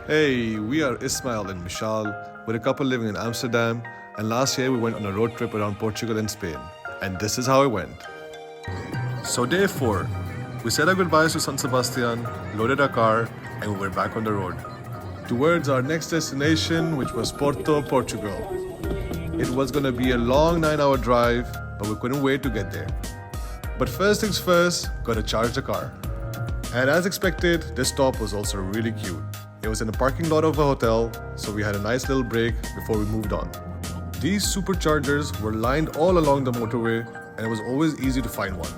Hey, we are Ismail and Mishal. We're a couple living in Amsterdam, and last year we went on a road trip around Portugal and Spain. And this is how it went. So day 4, we said our goodbyes to San Sebastian, loaded our car, and we were back on the road towards our next destination, which was Porto, Portugal. It was gonna be a long 9-hour drive, but we couldn't wait to get there. But first things first, gotta charge the car. And as expected, this stop was also really cute. It was in a parking lot of a hotel, so we had a nice little break before we moved on. These superchargers were lined all along the motorway, and it was always easy to find one.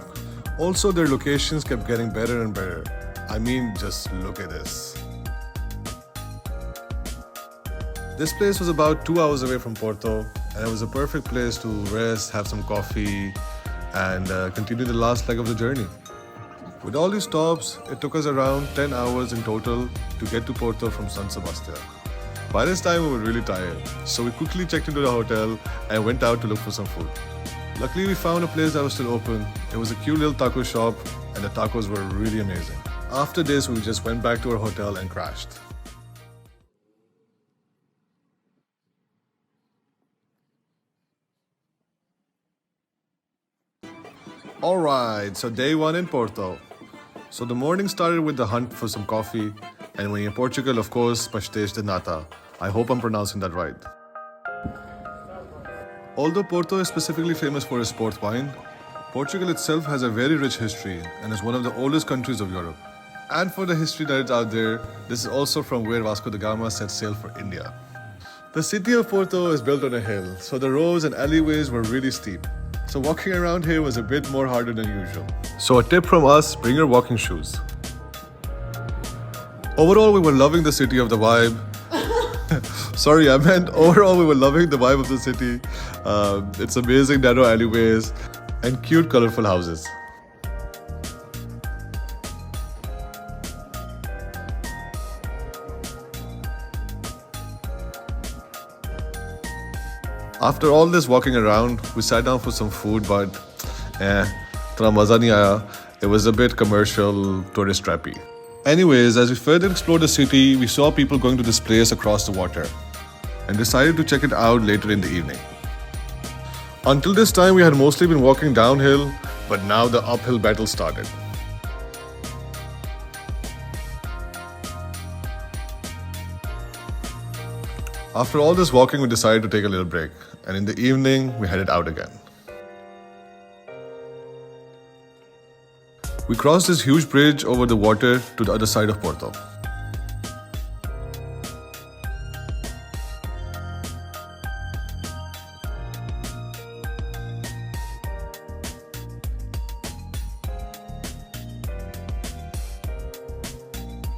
Also, their locations kept getting better and better. I mean, just look at this. This place was about 2 hours away from Porto, and it was a perfect place to rest, have some coffee, and continue the last leg of the journey. With all these stops, it took us around 10 hours in total to get to Porto from San Sebastian. By this time, we were really tired, so we quickly checked into the hotel and went out to look for some food. Luckily, we found a place that was still open. It was a cute little taco shop, and the tacos were really amazing. After this, we just went back to our hotel and crashed. Alright, so day 1 in Porto. So the morning started with the hunt for some coffee, and when you're in Portugal, of course, pastéis de nata. I hope I'm pronouncing that right. Although Porto is specifically famous for its port wine, Portugal itself has a very rich history and is one of the oldest countries of Europe. And for the history that is out there, this is also from where Vasco da Gama set sail for India. The city of Porto is built on a hill, so the roads and alleyways were really steep. So walking around here was a bit more harder than usual. So a tip from us, bring your walking shoes. Overall, we were loving the city of the vibe. Sorry, I meant overall we were loving the vibe of the city. It's amazing narrow alleyways and cute colorful houses. After all this walking around, we sat down for some food, but thora maza nahi aaya. It was a bit commercial, tourist trappy. Anyways, as we further explored the city, we saw people going to this place across the water and decided to check it out later in the evening. Until this time, we had mostly been walking downhill, but now the uphill battle started. After all this walking, we decided to take a little break, and in the evening, we headed out again. We crossed this huge bridge over the water to the other side of Porto.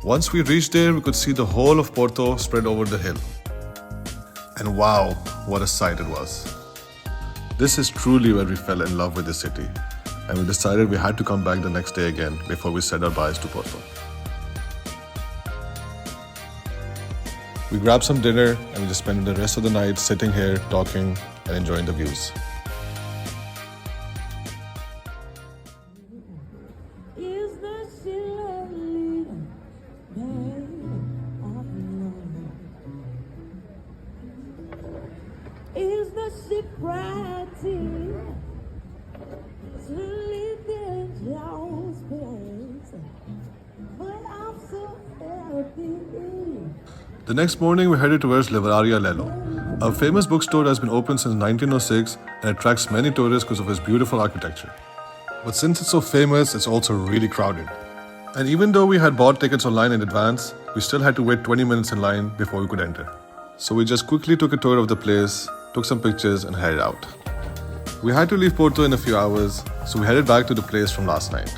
Once we reached there, we could see the whole of Porto spread over the hill. And wow, what a sight it was. This is truly where we fell in love with the city, and we decided we had to come back the next day again before we said our byes to Porto. We grabbed some dinner and we just spent the rest of the night sitting here, talking and enjoying the views. Is the security to live in Jones place, but I'm so happy. The next morning, we headed towards Livraria Lello. A famous bookstore that's been open since 1906 and attracts many tourists because of its beautiful architecture. But since it's so famous, it's also really crowded. And even though we had bought tickets online in advance, we still had to wait 20 minutes in line before we could enter. So we just quickly took a tour of the place, took some pictures and headed out. We had to leave Porto in a few hours, so we headed back to the place from last night.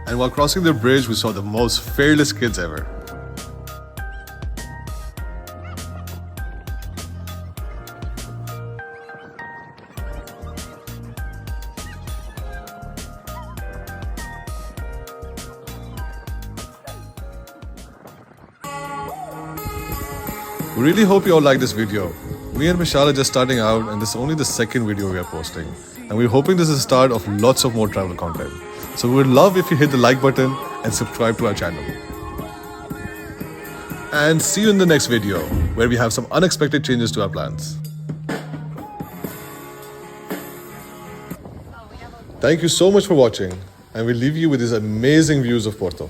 And while crossing the bridge, we saw the most fearless kids ever. We really hope you all like this video. Me and Mishal are just starting out, and this is only the second video we are posting. And we're hoping this is the start of lots of more travel content. So we would love if you hit the like button and subscribe to our channel. And see you in the next video, where we have some unexpected changes to our plans. Thank you so much for watching, and we'll leave you with these amazing views of Porto.